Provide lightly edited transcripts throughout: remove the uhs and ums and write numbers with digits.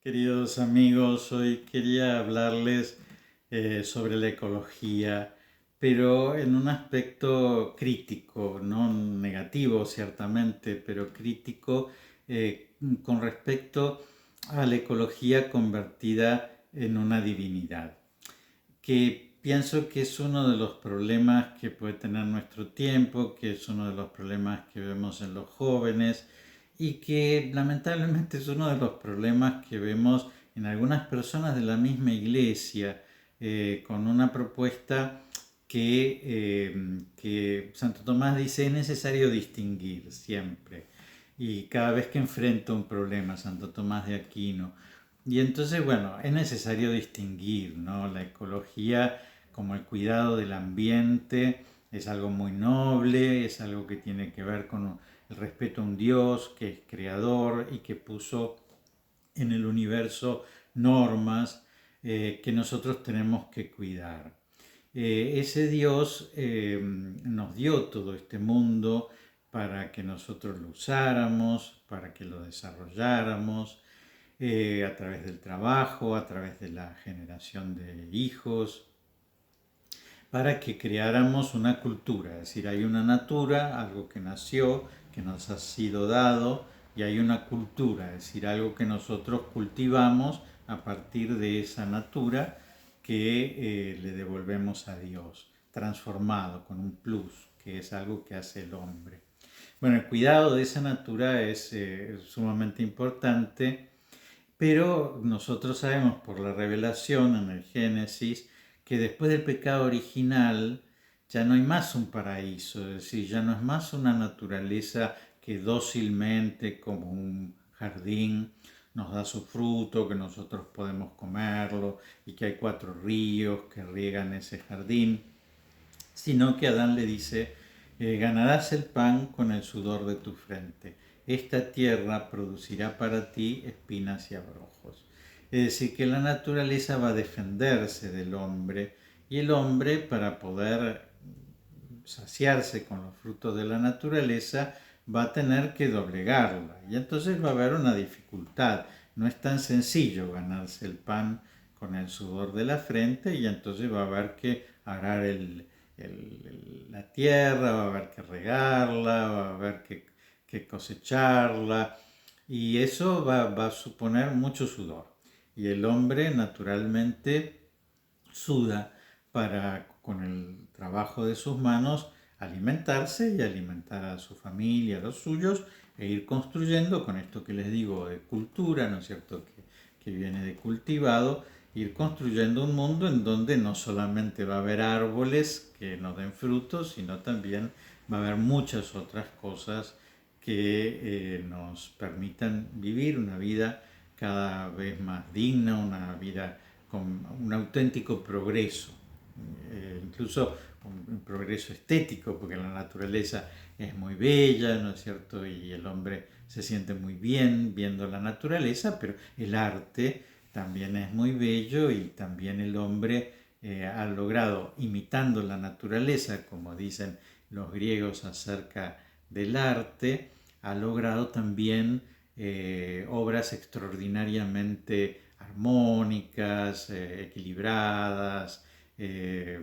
Queridos amigos, hoy quería hablarles sobre la ecología, pero en un aspecto crítico, no negativo ciertamente, pero crítico con respecto a la ecología convertida en una divinidad, que pienso que es uno de los problemas que puede tener nuestro tiempo, que es uno de los problemas que vemos en los jóvenes y que lamentablemente es uno de los problemas que vemos en algunas personas de la misma iglesia, con una propuesta que Santo Tomás dice es necesario distinguir siempre. Y cada vez que enfrenta un problema, Santo Tomás de Aquino, y entonces, bueno, es necesario distinguir, ¿no? La ecología como el cuidado del ambiente es algo muy noble, es algo que tiene que ver con el respeto a un Dios que es creador y que puso en el universo normas que nosotros tenemos que cuidar. Ese Dios nos dio todo este mundo para que nosotros lo usáramos, para que lo desarrolláramos, a través del trabajo, a través de la generación de hijos, para que creáramos una cultura. Es decir, hay una natura, algo que nació, que nos ha sido dado, y hay una cultura, es decir, algo que nosotros cultivamos a partir de esa natura que le devolvemos a Dios, transformado con un plus, que es algo que hace el hombre. Bueno, el cuidado de esa natura es sumamente importante, pero nosotros sabemos por la revelación en el Génesis que después del pecado original ya no hay más un paraíso, es decir, ya no es más una naturaleza que dócilmente como un jardín nos da su fruto, que nosotros podemos comerlo y que hay 4 ríos que riegan ese jardín, sino que Adán le dice, ganarás el pan con el sudor de tu frente. Esta tierra producirá para ti espinas y abrojos. Es decir, que la naturaleza va a defenderse del hombre y el hombre, para poder saciarse con los frutos de la naturaleza, va a tener que doblegarla. Y entonces va a haber una dificultad. No es tan sencillo ganarse el pan con el sudor de la frente y entonces va a haber que arar la tierra, va a haber que regarla, va a haber que cosecharla y eso va a suponer mucho sudor. Y el hombre naturalmente suda para, con el trabajo de sus manos, alimentarse y alimentar a su familia, a los suyos, e ir construyendo con esto que les digo de cultura, ¿no es cierto?, que viene de cultivado, ir construyendo un mundo en donde no solamente va a haber árboles que nos den frutos, sino también va a haber muchas otras cosas que nos permitan vivir una vida cada vez más digna, una vida con un auténtico progreso, incluso un progreso estético, porque la naturaleza es muy bella, ¿no es cierto? Y el hombre se siente muy bien viendo la naturaleza, pero el arte también es muy bello y también el hombre ha logrado, imitando la naturaleza, como dicen los griegos acerca del arte, ha logrado también obras extraordinariamente armónicas, equilibradas, eh,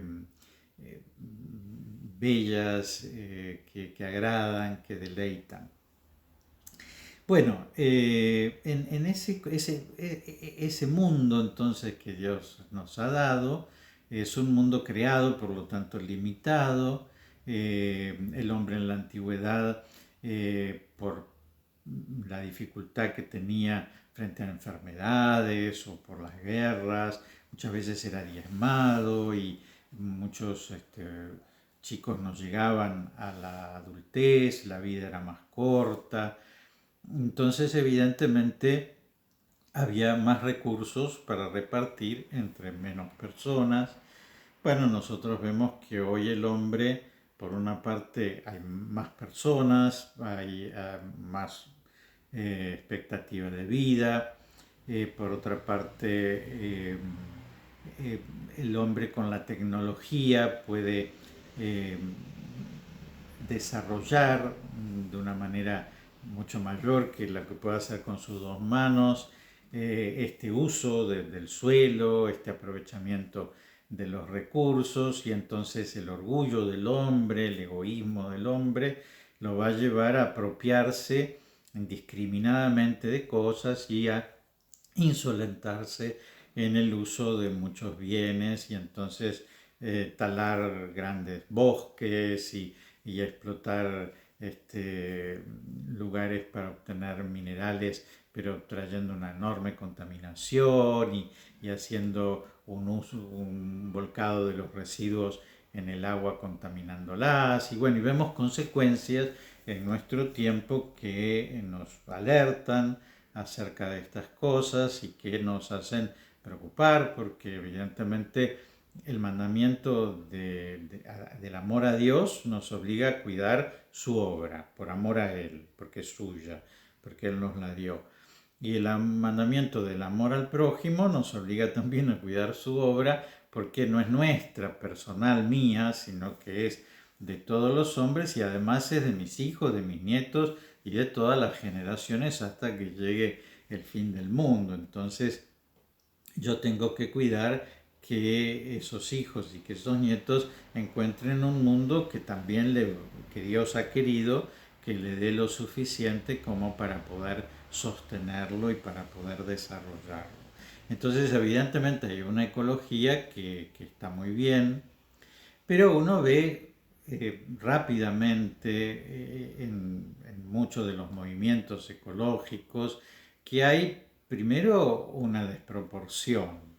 bellas, que agradan, que deleitan. Bueno, en ese mundo entonces que Dios nos ha dado, es un mundo creado, por lo tanto limitado. El hombre en la antigüedad, por la dificultad que tenía frente a enfermedades o por las guerras, muchas veces era diezmado y muchos chicos no llegaban a la adultez, la vida era más corta. Entonces, evidentemente, había más recursos para repartir entre menos personas. Bueno, nosotros vemos que hoy el hombre, por una parte, hay más personas, hay más expectativa de vida, por otra parte, el hombre con la tecnología puede eh, desarrollar de una manera mucho mayor que la que puede hacer con sus 2 manos, este uso del suelo, este aprovechamiento de los recursos, y entonces el orgullo del hombre, el egoísmo del hombre, lo va a llevar a apropiarse indiscriminadamente de cosas y a insolentarse en el uso de muchos bienes, y entonces talar grandes bosques y explotar lugares para obtener minerales, pero trayendo una enorme contaminación y haciendo un volcado de los residuos en el agua, contaminándolas. Y bueno, y vemos consecuencias en nuestro tiempo que nos alertan acerca de estas cosas y que nos hacen preocupar, porque evidentemente el mandamiento del amor a Dios nos obliga a cuidar su obra, por amor a Él, porque es suya, porque Él nos la dio. Y el mandamiento del amor al prójimo nos obliga también a cuidar su obra, porque no es nuestra, personal, mía, sino que es de todos los hombres, y además es de mis hijos, de mis nietos y de todas las generaciones hasta que llegue el fin del mundo. Entonces yo tengo que cuidar que esos hijos y que esos nietos encuentren un mundo que también que Dios ha querido, que le dé lo suficiente como para poder sostenerlo y para poder desarrollarlo. Entonces evidentemente hay una ecología que está muy bien, pero uno ve rápidamente en muchos de los movimientos ecológicos que hay primero una desproporción.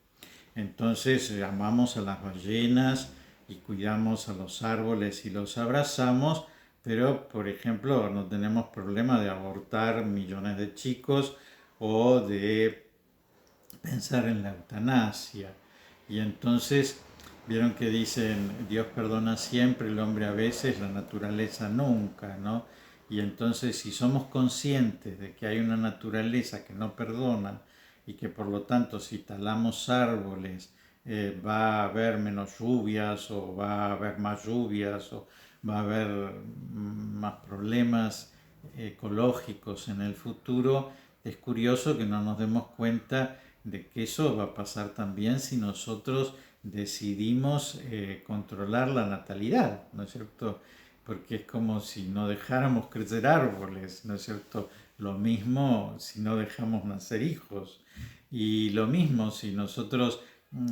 Entonces amamos a las ballenas y cuidamos a los árboles y los abrazamos, pero por ejemplo no tenemos problema de abortar millones de chicos o de pensar en la eutanasia. Y entonces vieron que dicen Dios perdona siempre, el hombre a veces, la naturaleza nunca, ¿no? Y entonces si somos conscientes de que hay una naturaleza que no perdona y que por lo tanto si talamos árboles va a haber menos lluvias o va a haber más lluvias o va a haber más problemas ecológicos en el futuro, es curioso que no nos demos cuenta de que eso va a pasar también si nosotros decidimos controlar la natalidad, ¿no es cierto? Porque es como si no dejáramos crecer árboles, ¿no es cierto? Lo mismo si no dejamos nacer hijos. Y lo mismo si nosotros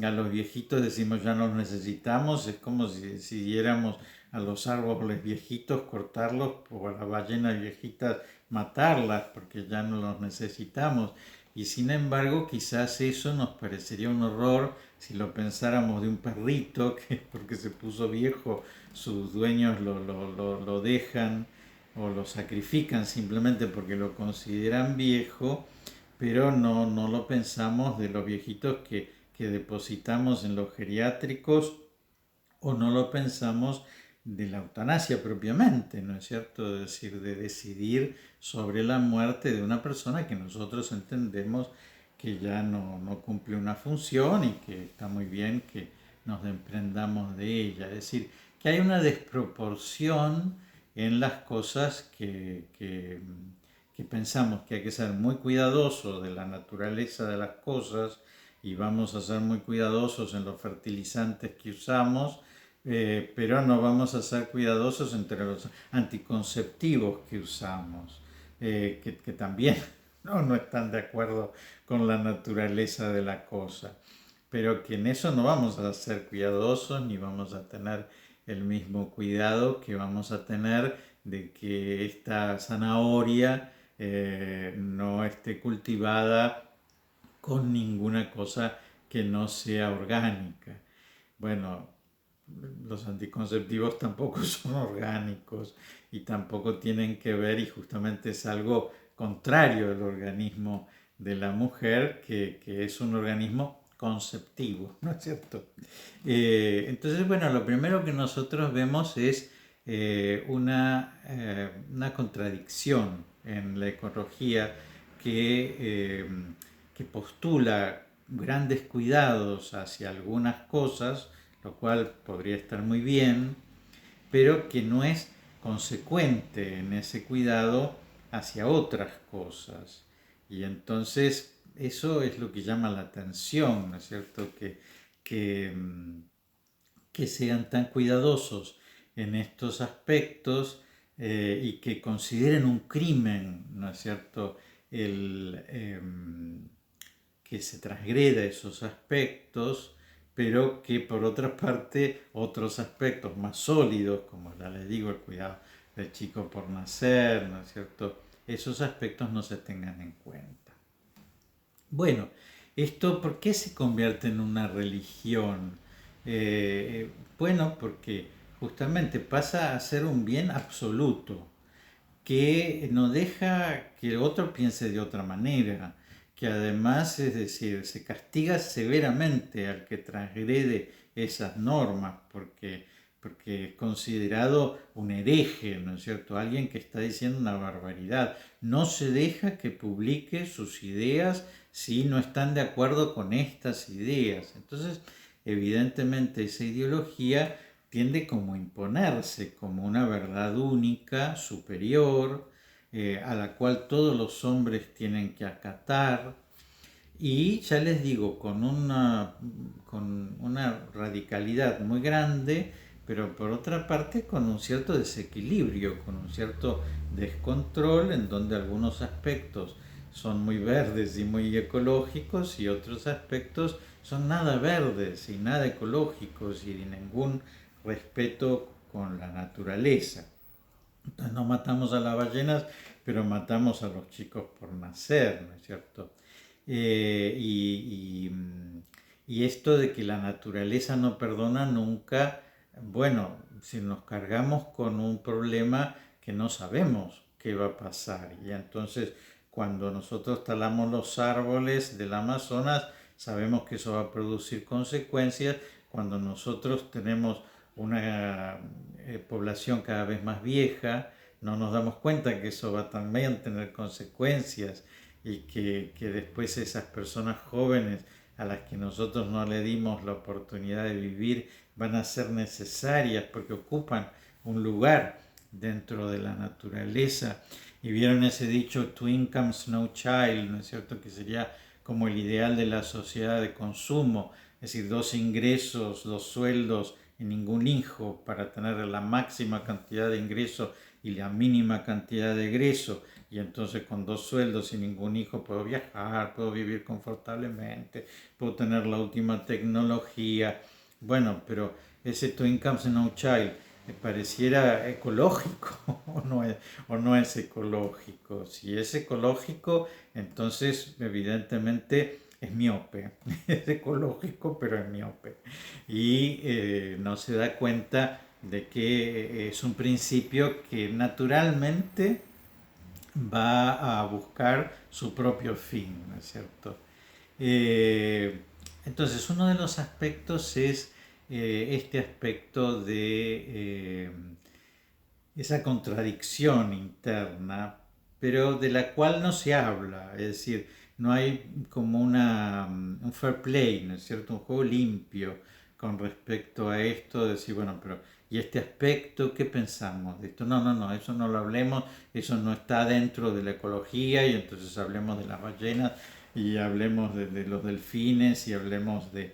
a los viejitos decimos ya no los necesitamos, es como si decidiéramos a los árboles viejitos cortarlos o a las ballenas viejitas matarlas porque ya no los necesitamos. Y sin embargo, quizás eso nos parecería un horror si lo pensáramos de un perrito que porque se puso viejo, sus dueños lo dejan o lo sacrifican simplemente porque lo consideran viejo, pero no lo pensamos de los viejitos que depositamos en los geriátricos, o no lo pensamos de la eutanasia propiamente, ¿no es cierto? Es decir, de decidir sobre la muerte de una persona que nosotros entendemos que ya no cumple una función y que está muy bien que nos desprendamos de ella. Es decir, que hay una desproporción en las cosas que pensamos que hay que ser muy cuidadosos de la naturaleza de las cosas y vamos a ser muy cuidadosos en los fertilizantes que usamos, pero no vamos a ser cuidadosos entre los anticonceptivos que usamos, que también no están de acuerdo con la naturaleza de la cosa, pero que en eso no vamos a ser cuidadosos ni vamos a tener el mismo cuidado que vamos a tener de que esta zanahoria no esté cultivada con ninguna cosa que no sea orgánica. Bueno, los anticonceptivos tampoco son orgánicos y tampoco tienen que ver, y justamente es algo contrario al organismo de la mujer, que es un organismo conceptivo, ¿no es cierto? Entonces, bueno, lo primero que nosotros vemos es una contradicción en la ecología que postula grandes cuidados hacia algunas cosas, lo cual podría estar muy bien, pero que no es consecuente en ese cuidado hacia otras cosas. Y entonces eso es lo que llama la atención, ¿no es cierto? Que, que sean tan cuidadosos en estos aspectos y que consideren un crimen, ¿no es cierto?, que se transgreda esos aspectos, pero que por otra parte otros aspectos más sólidos, como ya les digo, el cuidado del chico por nacer, ¿no es cierto?, esos aspectos no se tengan en cuenta. Bueno, ¿esto por qué se convierte en una religión? Bueno, porque justamente pasa a ser un bien absoluto, que no deja que el otro piense de otra manera, que además, es decir, se castiga severamente al que transgrede esas normas, porque es considerado un hereje, ¿no es cierto? Alguien que está diciendo una barbaridad. No se deja que publique sus ideas si no están de acuerdo con estas ideas. Entonces, evidentemente esa ideología tiende como a imponerse como una verdad única, superior, a la cual todos los hombres tienen que acatar. Y ya les digo, con una radicalidad muy grande, pero por otra parte con un cierto desequilibrio, con un cierto descontrol, en donde algunos aspectos son muy verdes y muy ecológicos y otros aspectos son nada verdes y nada ecológicos y de ningún respeto con la naturaleza. Entonces no matamos a las ballenas, pero matamos a los chicos por nacer, ¿no es cierto? Eh, y, y, y esto de que la naturaleza no perdona nunca, bueno, si nos cargamos con un problema que no sabemos qué va a pasar. Y entonces cuando nosotros talamos los árboles del Amazonas, sabemos que eso va a producir consecuencias. Cuando nosotros tenemos una población cada vez más vieja, no nos damos cuenta que eso va también a tener consecuencias y que después esas personas jóvenes a las que nosotros no le dimos la oportunidad de vivir van a ser necesarias porque ocupan un lugar dentro de la naturaleza. Y vieron ese dicho, two incomes, no child, ¿no es cierto? Que sería como el ideal de la sociedad de consumo, es decir, dos ingresos, dos sueldos y ningún hijo para tener la máxima cantidad de ingreso y la mínima cantidad de egreso. Y entonces con dos sueldos y ningún hijo puedo viajar, puedo vivir confortablemente, puedo tener la última tecnología. Bueno, pero ese two incomes no child pareciera ecológico o no es ecológico. Si es ecológico, entonces evidentemente es miope. Es ecológico, pero es miope. Y no se da cuenta de que es un principio que naturalmente va a buscar su propio fin, ¿no es cierto? Eh, entonces, uno de los aspectos es este aspecto de esa contradicción interna, pero de la cual no se habla, es decir, no hay como un fair play, ¿no es cierto? Un juego limpio con respecto a esto, de decir, bueno, pero ¿y este aspecto qué pensamos de esto? No, no, no, eso no lo hablemos, eso no está dentro de la ecología y entonces hablemos de las ballenas y hablemos de los delfines y hablemos de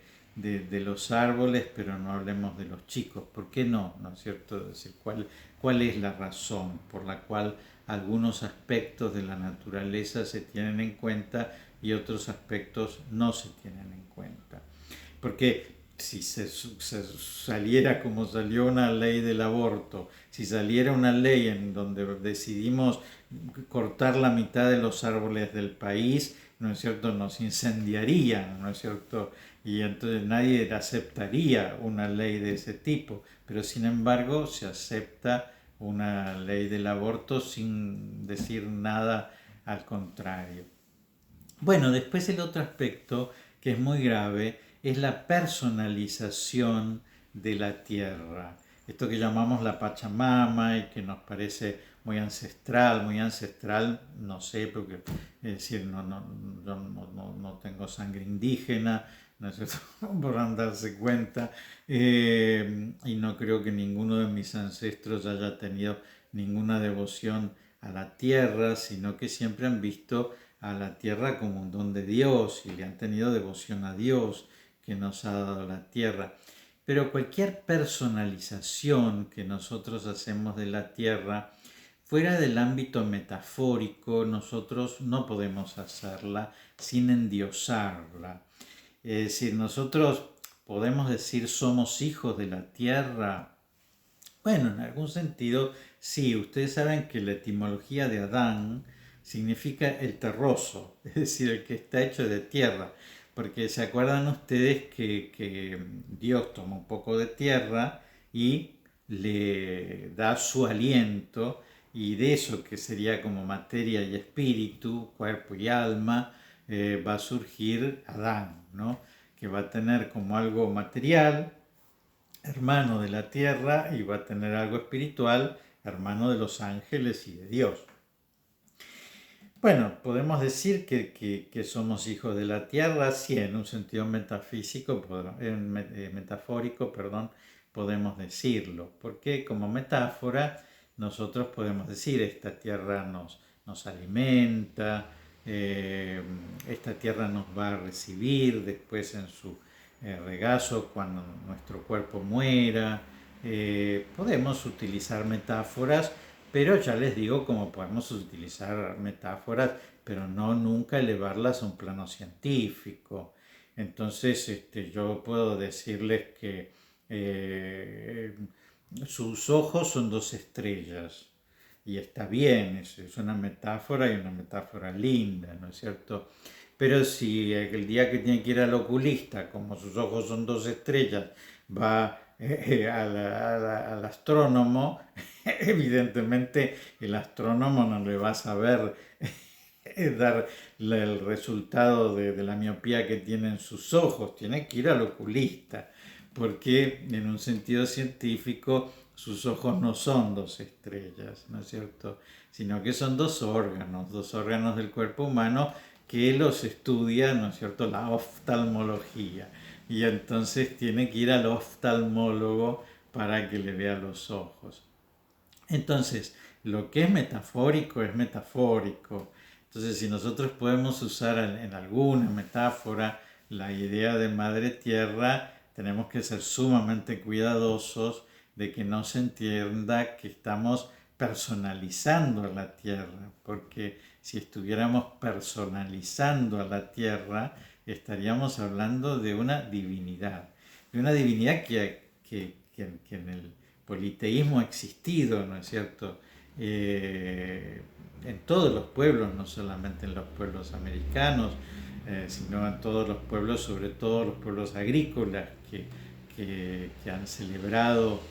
los árboles, pero no hablemos de los chicos. ¿Por qué no? ¿No es cierto? Es decir, ¿cuál es la razón por la cual algunos aspectos de la naturaleza se tienen en cuenta y otros aspectos no se tienen en cuenta? Porque si se saliera como salió una ley del aborto, si saliera una ley en donde decidimos cortar la mitad de los árboles del país, ¿no es cierto?, nos incendiarían, ¿no es cierto?, y entonces nadie aceptaría una ley de ese tipo, pero sin embargo se acepta una ley del aborto sin decir nada al contrario. Bueno, después el otro aspecto que es muy grave es la personalización de la tierra. Esto que llamamos la Pachamama y que nos parece muy ancestral, no sé, porque es decir, yo no tengo sangre indígena, ¿no es cierto? Podrán darse cuenta, y no creo que ninguno de mis ancestros haya tenido ninguna devoción a la tierra, sino que siempre han visto a la tierra como un don de Dios y le han tenido devoción a Dios que nos ha dado la tierra. Pero cualquier personalización que nosotros hacemos de la tierra, fuera del ámbito metafórico, nosotros no podemos hacerla sin endiosarla. Es decir, nosotros podemos decir somos hijos de la tierra. Bueno, en algún sentido, sí. Ustedes saben que la etimología de Adán significa el terroso, es decir, el que está hecho de tierra. Porque se acuerdan ustedes que Dios toma un poco de tierra y le da su aliento, y de eso que sería como materia y espíritu, cuerpo y alma, va a surgir Adán, ¿no? Que va a tener como algo material, hermano de la tierra, y va a tener algo espiritual, hermano de los ángeles y de Dios. Bueno, podemos decir que somos hijos de la tierra, sí, en un sentido metafísico, metafórico, perdón, podemos decirlo, porque como metáfora nosotros podemos decir esta tierra nos alimenta, esta tierra nos va a recibir después en su regazo cuando nuestro cuerpo muera. Podemos utilizar metáforas, pero ya les digo cómo podemos utilizar metáforas, pero no nunca elevarlas a un plano científico. Entonces, yo puedo decirles que sus ojos son dos estrellas. Y está bien, es una metáfora y una metáfora linda, ¿no es cierto? Pero si el día que tiene que ir al oculista, como sus ojos son dos estrellas, va al astrónomo, evidentemente el astrónomo no le va a saber dar el resultado de la miopía que tienen sus ojos, tiene que ir al oculista, porque en un sentido científico sus ojos no son dos estrellas, ¿no es cierto? Sino que son dos órganos del cuerpo humano que los estudia, ¿no es cierto?, la oftalmología. Y entonces tiene que ir al oftalmólogo para que le vea los ojos. Entonces, lo que es metafórico es metafórico. Entonces, si nosotros podemos usar en alguna metáfora la idea de madre tierra, tenemos que ser sumamente cuidadosos de que no se entienda que estamos personalizando a la tierra, porque si estuviéramos personalizando a la tierra, estaríamos hablando de una divinidad que en el politeísmo ha existido, ¿no es cierto? En todos los pueblos, no solamente en los pueblos americanos, sino en todos los pueblos, sobre todo los pueblos agrícolas que han celebrado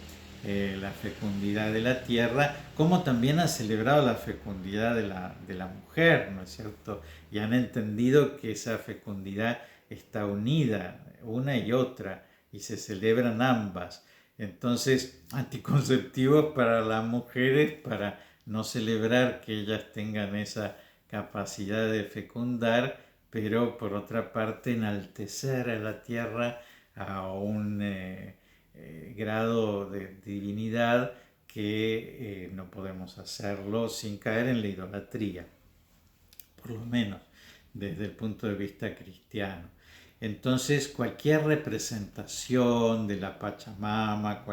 la fecundidad de la tierra, como también han celebrado la fecundidad de la mujer, ¿no es cierto? Y han entendido que esa fecundidad está unida, una y otra, y se celebran ambas. Entonces, anticonceptivos para las mujeres, para no celebrar que ellas tengan esa capacidad de fecundar, pero por otra parte enaltecer a la tierra a un grado de divinidad que no podemos hacerlo sin caer en la idolatría, por lo menos desde el punto de vista cristiano. Entonces, cualquier representación de la Pachamama,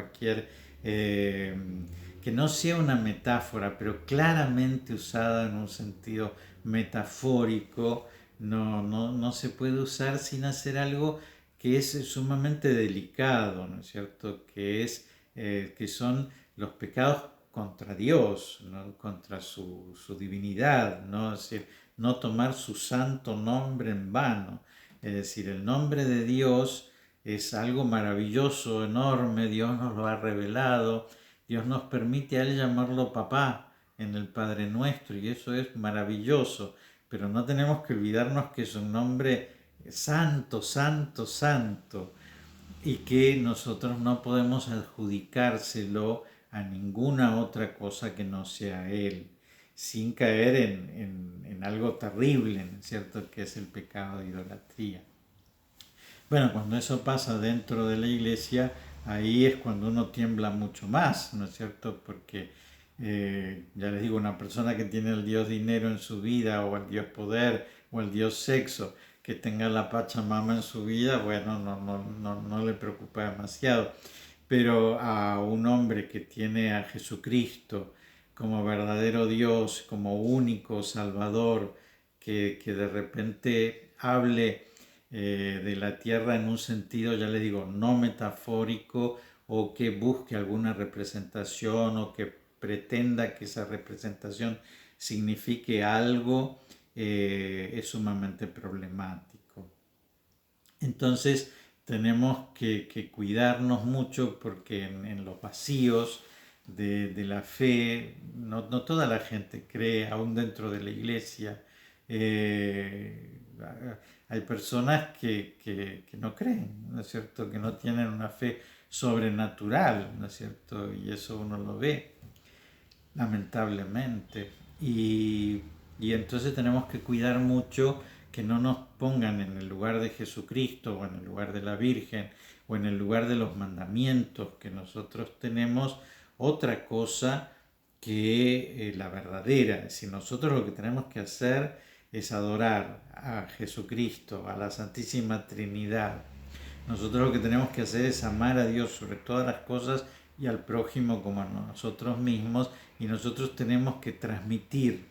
que no sea una metáfora, pero claramente usada en un sentido metafórico, no se puede usar sin hacer algo que es sumamente delicado, ¿no es cierto? Que son los pecados contra Dios, ¿no? Contra su divinidad, ¿no? Es decir, no tomar su santo nombre en vano. Es decir, el nombre de Dios es algo maravilloso, enorme, Dios nos lo ha revelado, Dios nos permite a Él llamarlo papá en el Padre Nuestro, y eso es maravilloso, pero no tenemos que olvidarnos que es un nombre santo, santo, santo, y que nosotros no podemos adjudicárselo a ninguna otra cosa que no sea Él, sin caer en algo terrible, ¿no es cierto?, que es el pecado de idolatría. Bueno, cuando eso pasa dentro de la iglesia, ahí es cuando uno tiembla mucho más, ¿no es cierto?, porque Ya les digo, una persona que tiene el dios dinero en su vida, o el dios poder, o el dios sexo, que tenga la Pachamama en su vida, bueno, no le preocupa demasiado. Pero a un hombre que tiene a Jesucristo como verdadero Dios, como único Salvador, que de repente hable de la tierra en un sentido, ya le digo, no metafórico, o que busque alguna representación, o que pretenda que esa representación signifique algo, es sumamente problemático. Entonces tenemos que cuidarnos mucho, porque en los vacíos de la fe, no toda la gente cree, aún dentro de la iglesia. eh, Hay personas que no creen, ¿no es cierto? Que no tienen una fe sobrenatural, ¿no es cierto? Y eso uno lo ve, lamentablemente. Y entonces tenemos que cuidar mucho que no nos pongan en el lugar de Jesucristo, o en el lugar de la Virgen, o en el lugar de los mandamientos que nosotros tenemos, otra cosa que la verdadera. Si nosotros lo que tenemos que hacer es adorar a Jesucristo, a la Santísima Trinidad, nosotros lo que tenemos que hacer es amar a Dios sobre todas las cosas, y al prójimo como a nosotros mismos, y nosotros tenemos que transmitir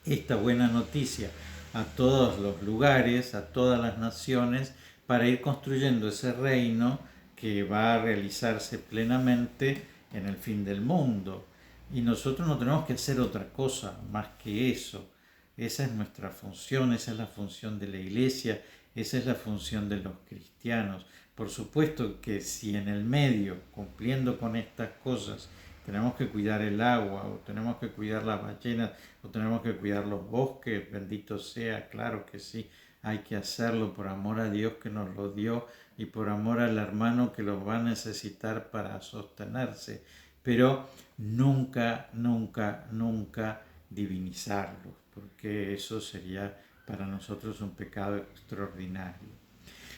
esta buena noticia a todos los lugares, a todas las naciones, para ir construyendo ese reino que va a realizarse plenamente en el fin del mundo. Y nosotros no tenemos que hacer otra cosa más que eso. Esa es nuestra función, esa es la función de la iglesia, esa es la función de los cristianos. Por supuesto que si en el medio, cumpliendo con estas cosas, tenemos que cuidar el agua, o tenemos que cuidar las ballenas, o tenemos que cuidar los bosques, bendito sea, claro que sí, hay que hacerlo por amor a Dios que nos lo dio, y por amor al hermano que los va a necesitar para sostenerse, pero nunca, nunca, nunca divinizarlos, porque eso sería para nosotros un pecado extraordinario.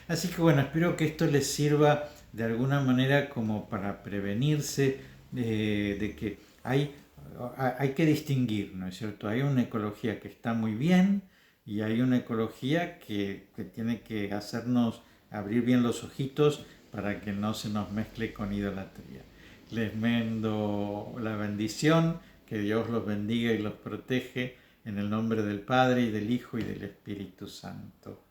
Así que bueno, espero que esto les sirva de alguna manera como para prevenirse de que hay que distinguir, ¿no es cierto? Hay una ecología que está muy bien, y hay una ecología que tiene que hacernos abrir bien los ojitos para que no se nos mezcle con idolatría. Les mando la bendición, que Dios los bendiga y los protege, en el nombre del Padre, y del Hijo, y del Espíritu Santo.